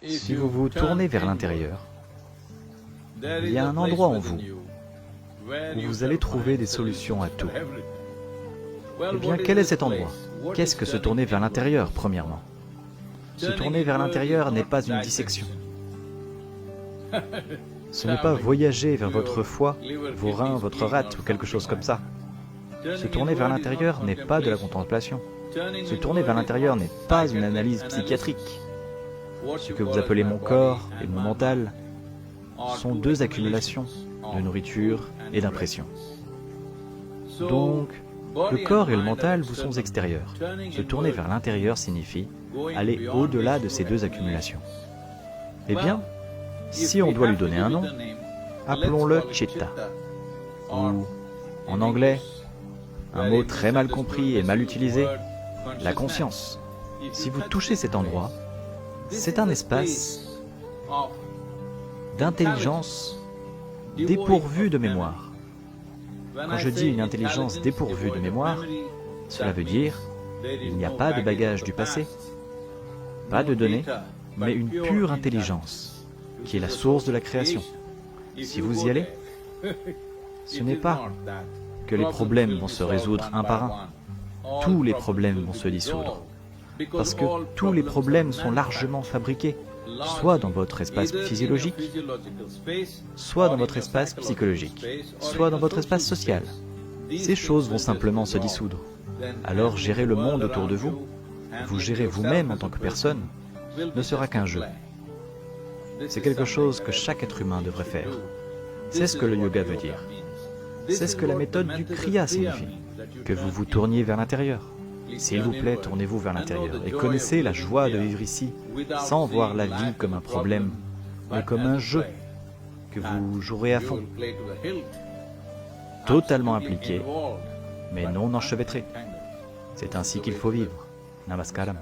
Si vous vous tournez vers l'intérieur, il y a un endroit en vous où vous allez trouver des solutions à tout. Eh bien, quel est cet endroit? Qu'est-ce que se tourner vers l'intérieur, premièrement? Se tourner vers l'intérieur n'est pas une dissection. Ce n'est pas voyager vers votre foie, vos reins, votre rate ou quelque chose comme ça. Se tourner vers l'intérieur n'est pas de la contemplation. Se tourner vers l'intérieur n'est pas une analyse psychiatrique. Ce que vous appelez mon corps et mon mental sont deux accumulations de nourriture et d'impression. Donc, le corps et le mental vous sont extérieurs. Se tourner vers l'intérieur signifie aller au-delà de ces deux accumulations. Eh bien, si on doit lui donner un nom, appelons-le Chitta, ou, en anglais, un mot très mal compris et mal utilisé, la conscience. Si vous touchez cet endroit, c'est un espace d'intelligence dépourvu de mémoire. Quand je dis une intelligence dépourvue de mémoire, cela veut dire qu'il n'y a pas de bagage du passé, pas de données, mais une pure intelligence, qui est la source de la création. Si vous y allez, ce n'est pas que les problèmes vont se résoudre un par un. Tous les problèmes vont se dissoudre. Parce que tous les problèmes sont largement fabriqués, soit dans votre espace physiologique, soit dans votre espace psychologique, soit dans votre espace social. Ces choses vont simplement se dissoudre. Alors gérer le monde autour de vous, vous gérer vous-même en tant que personne, ne sera qu'un jeu. C'est quelque chose que chaque être humain devrait faire. C'est ce que le yoga veut dire. C'est ce que la méthode du Kriya signifie, que vous vous tourniez vers l'intérieur. S'il vous plaît, tournez-vous vers l'intérieur et connaissez la joie de vivre ici, sans voir la vie comme un problème, mais comme un jeu que vous jouerez à fond, totalement impliqué, mais non enchevêtré. C'est ainsi qu'il faut vivre. Namaskaram.